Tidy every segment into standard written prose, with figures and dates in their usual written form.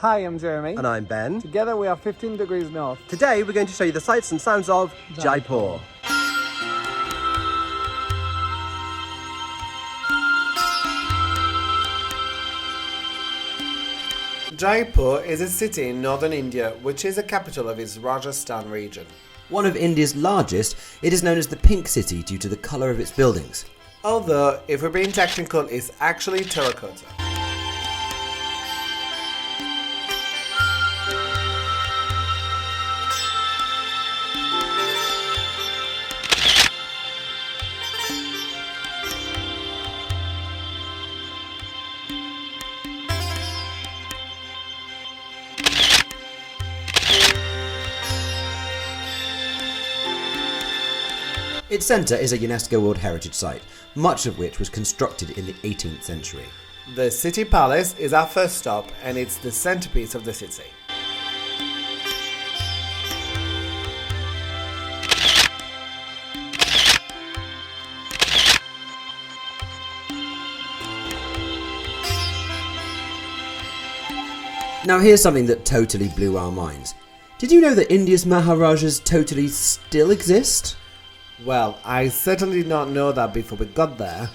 Hi, I'm Jeremy. And I'm Ben. Together we are 15 degrees north. Today we're going to show you the sights and sounds of Jaipur. Jaipur is a city in northern India which is the capital of its Rajasthan region. One of India's largest, it is known as the Pink City due to the colour of its buildings. Although, if we're being technical, it's actually terracotta. Its centre is a UNESCO World Heritage Site, much of which was constructed in the 18th century. The city palace is our first stop and it's the centerpiece of the city. Now here's something that totally blew our minds. Did you know that India's Maharajas totally still exist? Well, I certainly did not know that before we got there.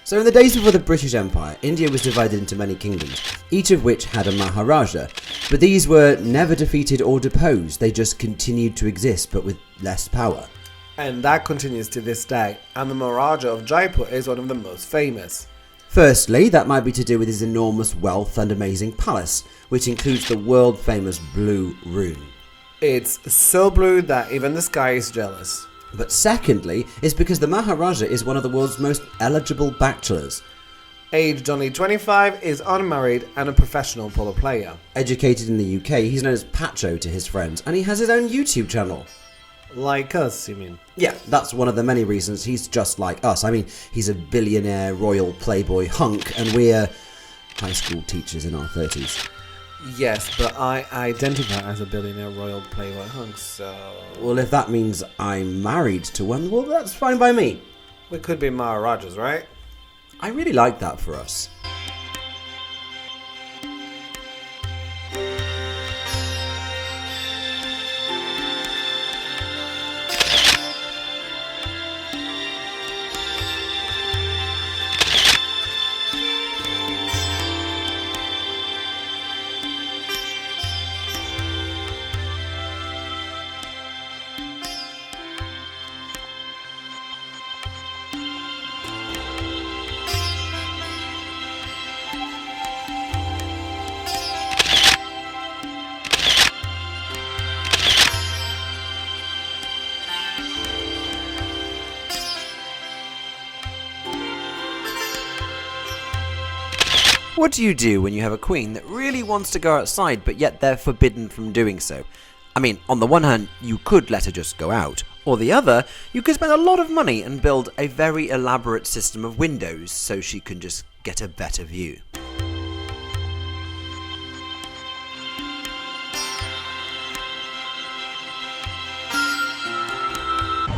So in the days before the British Empire, India was divided into many kingdoms, each of which had a Maharaja, but these were never defeated or deposed, they just continued to exist but with less power. And that continues to this day, and the Maharaja of Jaipur is one of the most famous. Firstly, that might be to do with his enormous wealth and amazing palace, which includes the world famous Blue Room. It's so blue that even the sky is jealous. But secondly, it's because the Maharaja is one of the world's most eligible bachelors. Aged only 25, is unmarried and a professional polo player. Educated in the UK, he's known as Pacho to his friends, and he has his own YouTube channel. Like us, you mean? Yeah, that's one of the many reasons he's just like us. I mean, he's a billionaire royal playboy hunk, and we're high school teachers in our 30s. Yes, but I identify as a billionaire royal playboy hunk, so... Well, if that means I'm married to one, well, that's fine by me. We could be Maharajas, right? I really like that for us. What do you do when you have a queen that really wants to go outside but yet they're forbidden from doing so? I mean, on the one hand, you could let her just go out, or the other, you could spend a lot of money and build a very elaborate system of windows so she can just get a better view.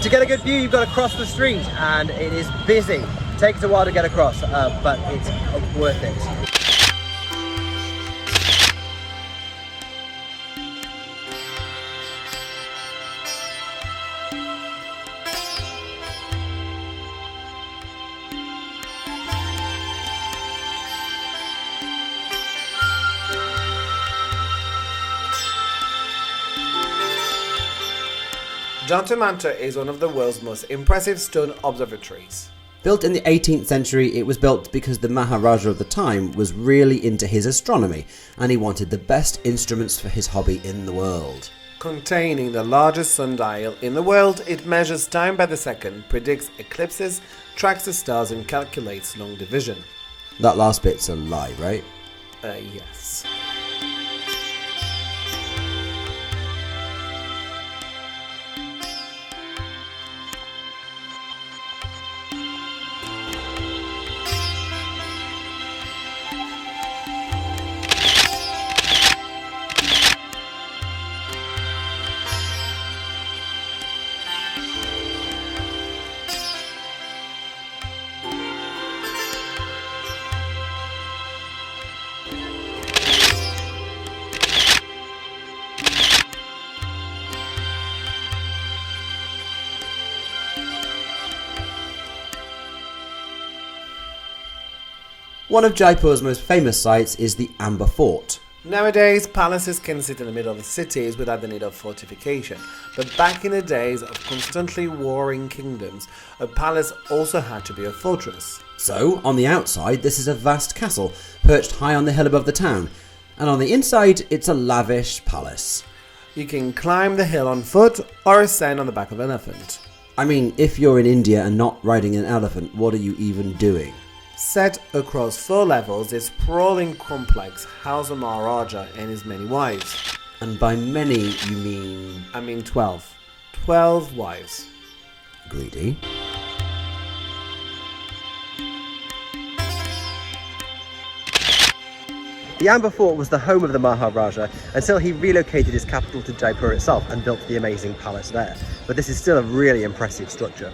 To get a good view, you've got to cross the street, and it is busy. It takes a while to get across, but it's worth it. Janta Manta is one of the world's most impressive stone observatories. Built in the 18th century, it was built because the Maharaja of the time was really into his astronomy, and he wanted the best instruments for his hobby in the world. Containing the largest sundial in the world, it measures time by the second, predicts eclipses, tracks the stars and calculates long division. That last bit's a lie, right? Yes. One of Jaipur's most famous sites is the Amber Fort. Nowadays, palaces can sit in the middle of the cities without the need of fortification, but back in the days of constantly warring kingdoms, a palace also had to be a fortress. So, on the outside, this is a vast castle, perched high on the hill above the town, and on the inside, it's a lavish palace. You can climb the hill on foot or ascend on the back of an elephant. I mean, if you're in India and not riding an elephant, what are you even doing? Set across 4 levels, this sprawling complex housed the Maharaja and his many wives. And by many, you mean... I mean 12. 12 wives. Greedy. The Amber Fort was the home of the Maharaja until he relocated his capital to Jaipur itself and built the amazing palace there. But this is still a really impressive structure.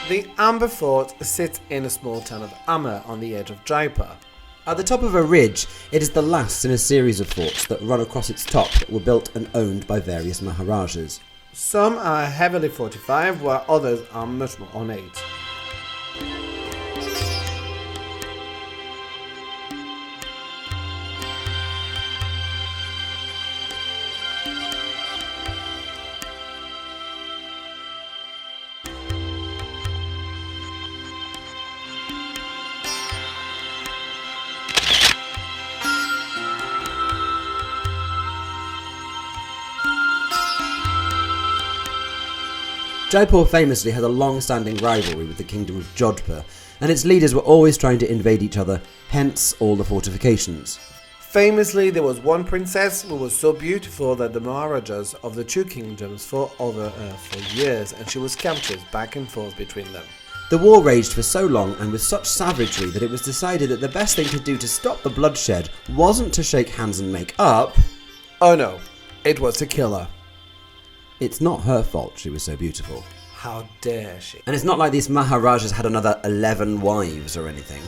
The Amber Fort sits in a small town of Amber on the edge of Jaipur. At the top of a ridge, it is the last in a series of forts that run across its top that were built and owned by various Maharajas. Some are heavily fortified, while others are much more ornate. Jaipur famously had a long-standing rivalry with the kingdom of Jodhpur, and its leaders were always trying to invade each other, hence all the fortifications. Famously, there was one princess who was so beautiful that the Maharajas of the 2 kingdoms fought over her for years, and she was captured back and forth between them. The war raged for so long and with such savagery that it was decided that the best thing to do to stop the bloodshed wasn't to shake hands and make up. Oh no, it was to kill her. It's not her fault she was so beautiful. How dare she? And it's not like these Maharajas had another 11 wives or anything.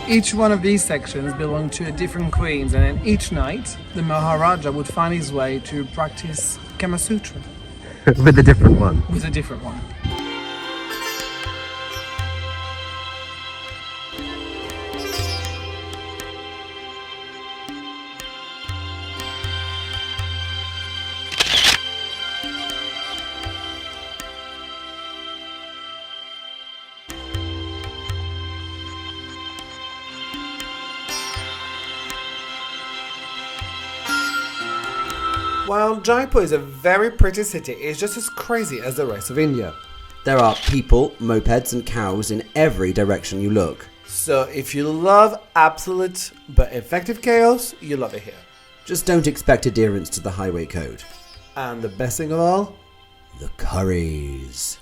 Each one of these sections belonged to a different queens, and then each night the Maharaja would find his way to practice Kama Sutra With a different one. with a different one. While Jaipur is a very pretty city, it's just as crazy as the rest of India. There are people, mopeds and cows in every direction you look. So if you love absolute but effective chaos, you love it here. Just don't expect adherence to the highway code. And the best thing of all? The curries.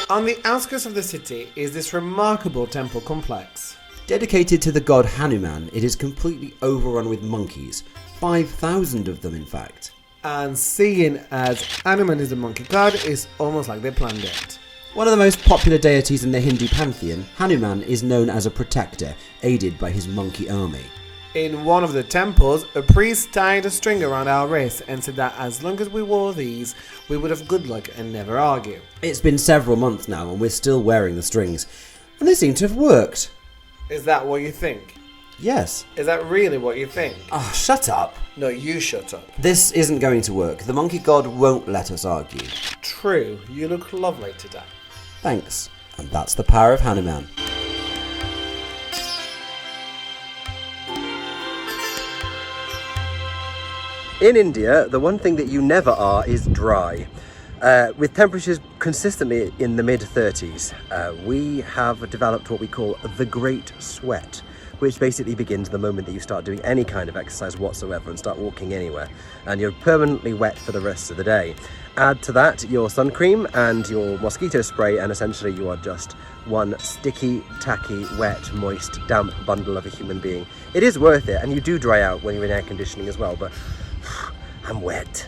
On the outskirts of the city is this remarkable temple complex. Dedicated to the god Hanuman, it is completely overrun with monkeys. 5,000 of them, in fact. And seeing as Hanuman is a monkey god, it's almost like they planned it. One of the most popular deities in the Hindu pantheon, Hanuman is known as a protector, aided by his monkey army. In one of the temples, a priest tied a string around our wrists and said that as long as we wore these, we would have good luck and never argue. It's been several months now and we're still wearing the strings, and they seem to have worked. Is that what you think? Yes. Is that really what you think? Oh, shut up. No, you shut up. This isn't going to work. The monkey god won't let us argue. True, you look lovely today. Thanks. And that's the power of Hanuman. In India, the one thing that you never are is dry. With temperatures consistently in the mid-30s, we have developed what we call the Great Sweat, which basically begins the moment that you start doing any kind of exercise whatsoever and start walking anywhere, and you're permanently wet for the rest of the day. Add to that your sun cream and your mosquito spray, and essentially you are just one sticky, tacky, wet, moist, damp bundle of a human being. It is worth it, and you do dry out when you're in air conditioning as well, but I'm wet.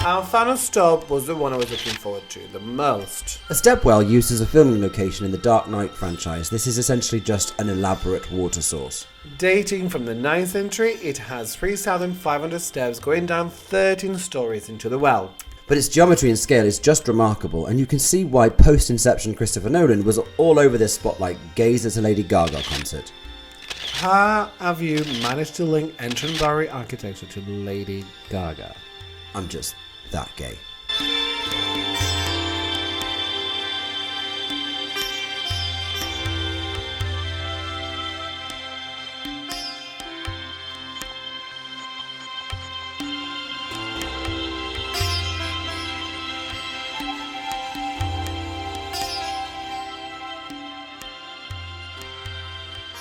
Our final stop was the one I was looking forward to the most. A stepwell used as a filming location in the Dark Knight franchise. This is essentially just an elaborate water source. Dating from the 9th century, it has 3,500 steps going down 13 stories into the well. But its geometry and scale is just remarkable, and you can see why post-Inception Christopher Nolan was all over this spot like gaze at a Lady Gaga concert. How have you managed to link ancient Baori architecture to Lady Gaga? I'm just that gay.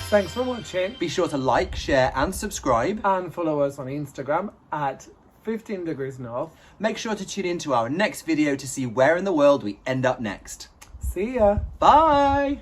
Thanks for watching, Be sure to like, share and subscribe. and follow us on Instagram at 15 degrees north. Make sure to tune in to our next video to see where in the world we end up next. See ya! Bye!